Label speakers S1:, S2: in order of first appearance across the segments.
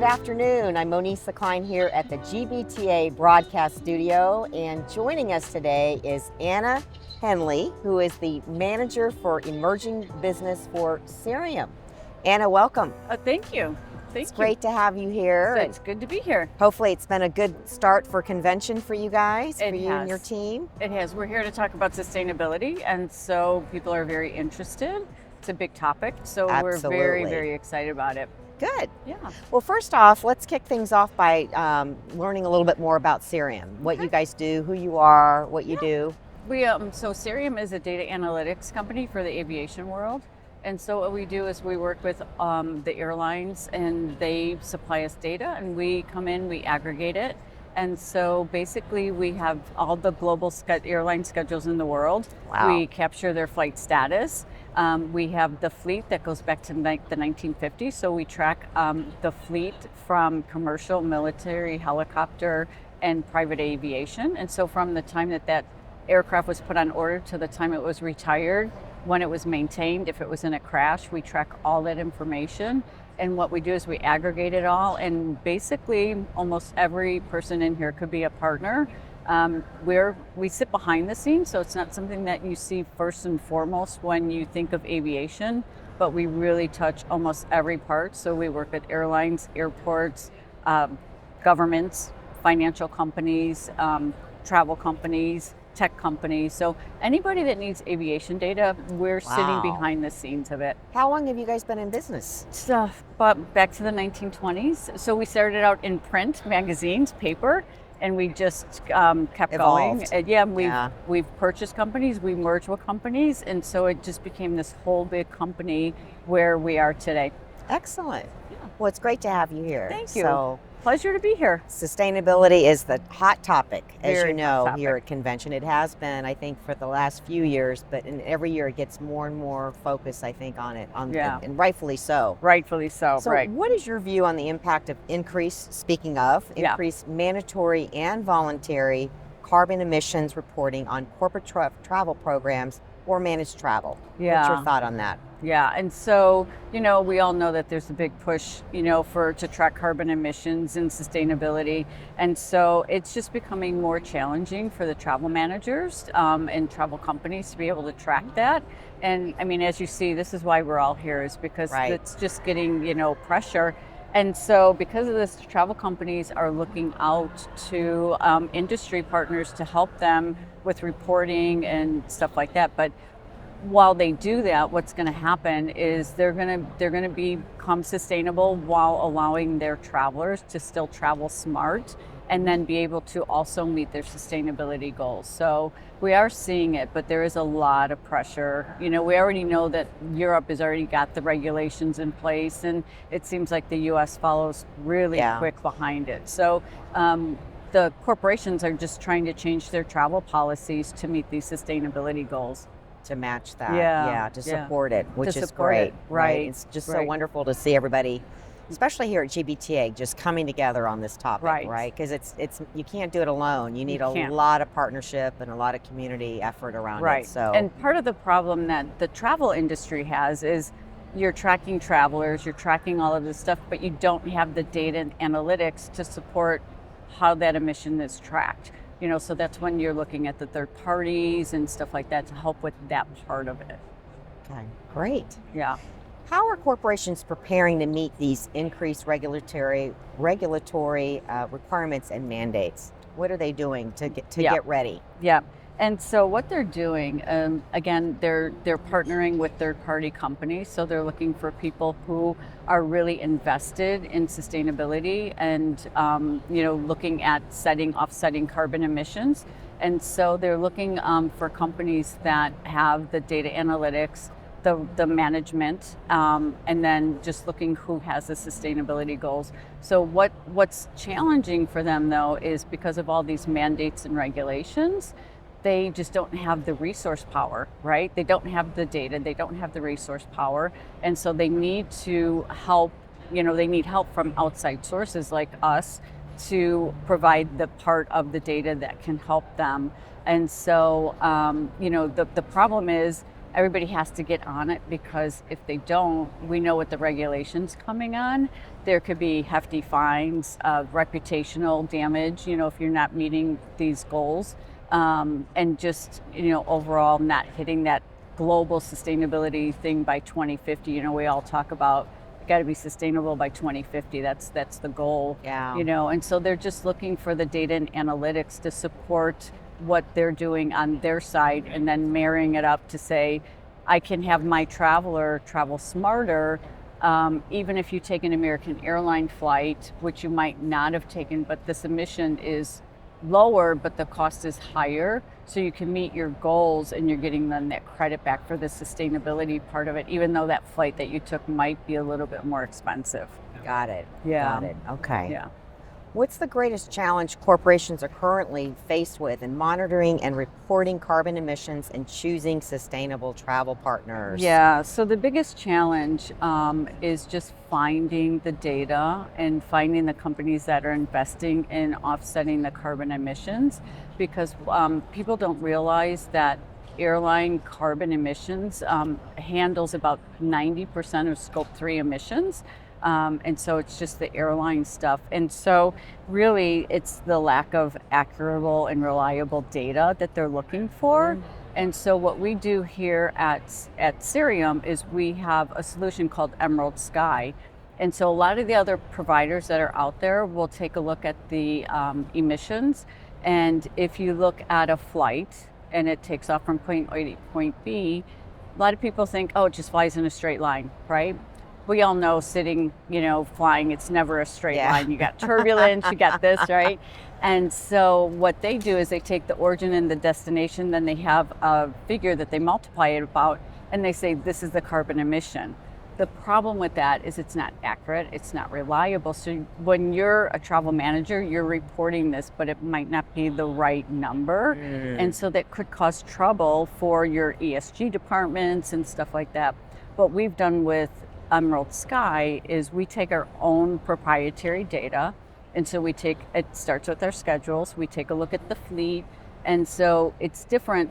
S1: afternoon. I'm Monisa Klein here at the GBTA broadcast studio, and joining us today is Anna Henley, who is the manager for emerging business for Cirium. Anna, welcome.
S2: Thank you.
S1: It's great to have you here.
S2: It's good to be here.
S1: Hopefully it's been a good start for convention for you guys,
S2: It
S1: for you
S2: has.
S1: and your team.
S2: It has. We're here to talk about sustainability, and so people are very interested. It's a big topic, so
S1: Absolutely.
S2: we're very, very excited about it.
S1: Good.
S2: Yeah.
S1: Well, first off, let's kick things off by learning a little bit more about Cirium, what you guys do, who you are, what you do.
S2: So Cirium is a data analytics company for the aviation world. And so what we do is we work with the airlines, and they supply us data, and we come in, we aggregate it. And so basically we have all the global airline schedules in the world.
S1: Wow.
S2: We capture their flight status. We have the fleet that goes back to the 1950s. So we track the fleet from commercial, military, helicopter, and private aviation. And so from the time that aircraft was put on order to the time it was retired, when it was maintained, if it was in a crash, we track all that information. And what we do is we aggregate it all, and basically almost every person in here could be a partner. We sit behind the scenes, so it's not something that you see first and foremost when you think of aviation, but we really touch almost every part. So we work with airlines, airports, governments, financial companies, travel companies, tech companies. So anybody that needs aviation data, we're sitting behind the scenes of it.
S1: How long have you guys been in business?
S2: But back to the 1920s. So we started out in print, magazines, paper, and we just kept
S1: Evolved.
S2: going. And we've purchased companies, we merged with companies, and so it just became this whole big company where we are today.
S1: Excellent. Well, it's great to have you here.
S2: Thank you.
S1: So,
S2: Pleasure to be here.
S1: sustainability is the hot topic, as
S2: Very
S1: you know,
S2: hot topic.
S1: here at convention. It has been, I think, for the last few years, but every year it gets more and more focus, I think, on it, and rightfully so.
S2: Rightfully so,
S1: So
S2: right.
S1: what is your view on the impact of increased mandatory and voluntary carbon emissions reporting on corporate travel programs or managed travel? What's your thought on that?
S2: Yeah, and so, we all know that there's a big push, to track carbon emissions and sustainability. And so it's just becoming more challenging for the travel managers and travel companies to be able to track that. And I mean, as you see, this is why we're all here, is because it's just getting, pressure. And so because of this, travel companies are looking out to industry partners to help them with reporting and stuff like that. But while they do that, what's going to happen is they're going to become sustainable while allowing their travelers to still travel smart and then be able to also meet their sustainability goals. So we are seeing it, but there is a lot of pressure. We already know that Europe has already got the regulations in place, and it seems like the US follows really quick behind it. So the corporations are just trying to change their travel policies to meet these sustainability goals.
S1: To match that, to support it, which is great.
S2: Right.
S1: It's just so wonderful to see everybody, especially here at GBTA, just coming together on this topic, right? Because it's you can't do it alone. You need a lot of partnership and a lot of community effort around it. So,
S2: and part of the problem that the travel industry has is you're tracking travelers, you're tracking all of this stuff, but you don't have the data and analytics to support how that emission is tracked. So that's when you're looking at the third parties and stuff like that to help with that part of it.
S1: Okay, great.
S2: Yeah.
S1: How are corporations preparing to meet these increased regulatory requirements and mandates? What are they doing to get ready?
S2: Yeah. And so what they're doing, again, they're partnering with third-party companies. So they're looking for people who are really invested in sustainability and, looking at offsetting carbon emissions. And so they're looking for companies that have the data analytics, the management, and then just looking who has the sustainability goals. So what's challenging for them, though, is because of all these mandates and regulations, they just don't have the resource power, right? They don't have the data, they don't have the resource power. And so they need to help, they need help from outside sources like us to provide the part of the data that can help them. And so, the problem is everybody has to get on it, because if they don't, we know what the regulations coming on. There could be hefty fines, reputational damage, if you're not meeting these goals, and just, overall not hitting that global sustainability thing by 2050. We all talk about got to be sustainable by 2050. That's the goal.
S1: Yeah.
S2: And so they're just looking for the data and analytics to support what they're doing on their side, and then marrying it up to say, I can have my traveler travel smarter, even if you take an American airline flight, which you might not have taken, but this emission is lower, but the cost is higher. So you can meet your goals, and you're getting then that credit back for the sustainability part of it, even though that flight that you took might be a little bit more expensive.
S1: Got it.
S2: Yeah.
S1: Got it. Okay.
S2: Yeah.
S1: What's the greatest challenge corporations are currently faced with in monitoring and reporting carbon emissions and choosing sustainable travel partners?
S2: Yeah, so the biggest challenge is just finding the data and finding the companies that are investing in offsetting the carbon emissions, because people don't realize that airline carbon emissions handles about 90% of scope 3 emissions. And so it's just the airline stuff. And so really it's the lack of accurate and reliable data that they're looking for. And so what we do here at Cirium is we have a solution called Emerald Sky. And so a lot of the other providers that are out there will take a look at the emissions. And if you look at a flight and it takes off from point A to point B, a lot of people think, oh, it just flies in a straight line, right? We all know sitting, flying, it's never a straight line. You got turbulence, you got this, right? And so what they do is they take the origin and the destination, then they have a figure that they multiply it about, and they say, this is the carbon emission. The problem with that is it's not accurate, it's not reliable. So when you're a travel manager, you're reporting this, but it might not be the right number. And so that could cause trouble for your ESG departments and stuff like that. What we've done with Emerald Sky is we take our own proprietary data, and so it starts with our schedules, we take a look at the fleet, and so it's different.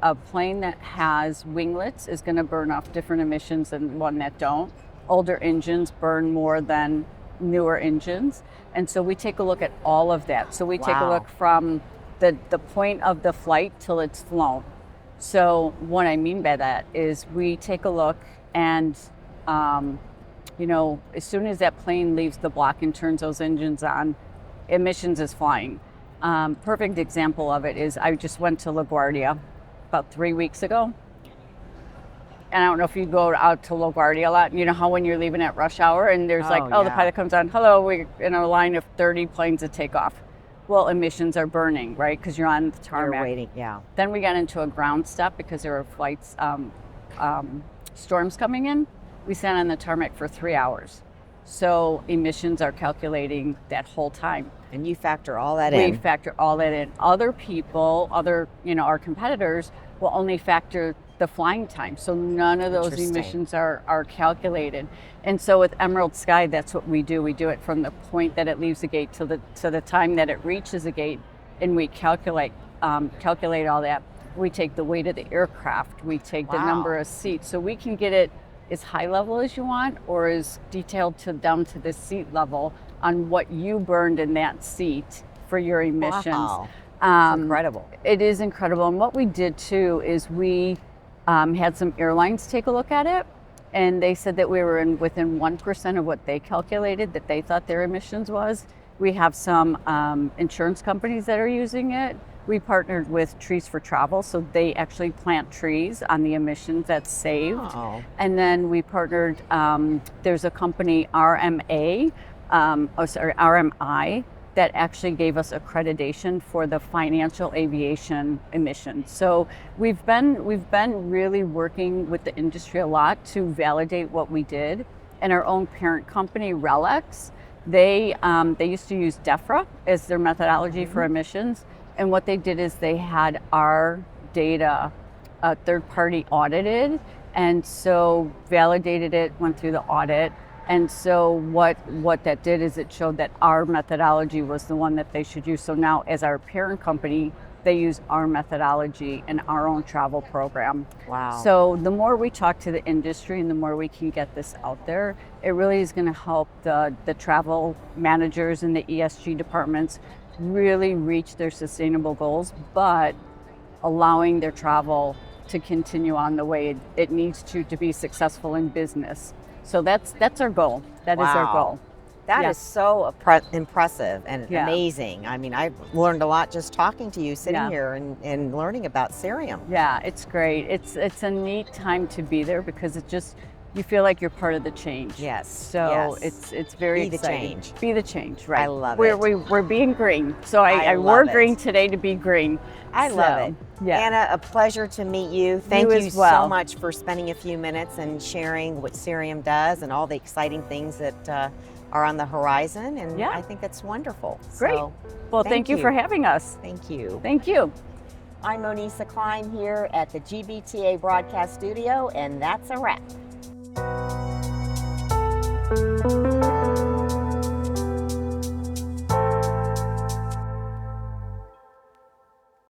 S2: A plane that has winglets is going to burn off different emissions than one that don't. Older engines burn more than newer engines, and so we take a look at all of that. So we take a look from the point of the flight till it's flown. So what I mean by that is we take a look, and as soon as that plane leaves the block and turns those engines on, emissions is flying. Perfect example of it is I just went to LaGuardia about 3 weeks ago. And I don't know if you go out to LaGuardia a lot. You know how when you're leaving at rush hour and there's the pilot comes on, hello, we're in a line of 30 planes to take off. Well, emissions are burning, right? Because you're on the tarmac.
S1: You're waiting, yeah.
S2: Then we got into a ground stop because there were flights, storms coming in. We sat on the tarmac for 3 hours. So emissions are calculating that whole time.
S1: And you factor all that in.
S2: We factor all that in. Other people, our competitors will only factor the flying time. So none of those emissions are calculated. And so with Emerald Sky, that's what we do. We do it from the point that it leaves the gate to the time that it reaches the gate, and we calculate all that. We take the weight of the aircraft. We take the number of seats. So we can get it as high level as you want, or as detailed down to the seat level on what you burned in that seat for your emissions.
S1: Wow. It's incredible.
S2: It is incredible. And what we did too is we had some airlines take a look at it, and they said that we were within 1% of what they calculated that they thought their emissions was. We have some insurance companies that are using it. We partnered with Trees for Travel, so they actually plant trees on the emissions that's saved.
S1: Oh.
S2: And then we partnered, there's a company, RMI, that actually gave us accreditation for the financial aviation emissions. So we've been really working with the industry a lot to validate what we did. And our own parent company, Relics, they used to use DEFRA as their methodology for emissions. And what they did is they had our data third party audited, and so validated it, went through the audit. And so what that did is it showed that our methodology was the one that they should use. So now as our parent company, they use our methodology and our own travel program.
S1: Wow.
S2: So the more we talk to the industry and the more we can get this out there, it really is going to help the travel managers and the ESG departments really reach their sustainable goals, but allowing their travel to continue on the way it needs to be successful in business. So that's our goal. That is our goal.
S1: That
S2: Yeah.
S1: is so impressive and
S2: Yeah.
S1: amazing. I mean, I've learned a lot just talking to you, sitting
S2: Yeah.
S1: here and learning about Cirium.
S2: Yeah, it's great. It's a neat time to be there because it just, you feel like you're part of the change.
S1: Yes.
S2: So
S1: yes.
S2: it's very
S1: Be the
S2: exciting.
S1: change.
S2: Be the change, right?
S1: I love
S2: we're,
S1: it.
S2: We're being green. So I
S1: love
S2: wore
S1: it.
S2: green today to be green.
S1: I love it.
S2: Yeah.
S1: Anna, a pleasure to meet you. Thank you
S2: as well.
S1: so much for spending a few minutes and sharing what Cirium does and all the exciting things that are on the horizon. And
S2: Yeah.
S1: I think that's wonderful.
S2: Great.
S1: So,
S2: Well, thank you for having us.
S1: Thank you.
S2: Thank you.
S1: I'm Monisa Klein here at the GBTA Broadcast Studio, and that's a wrap.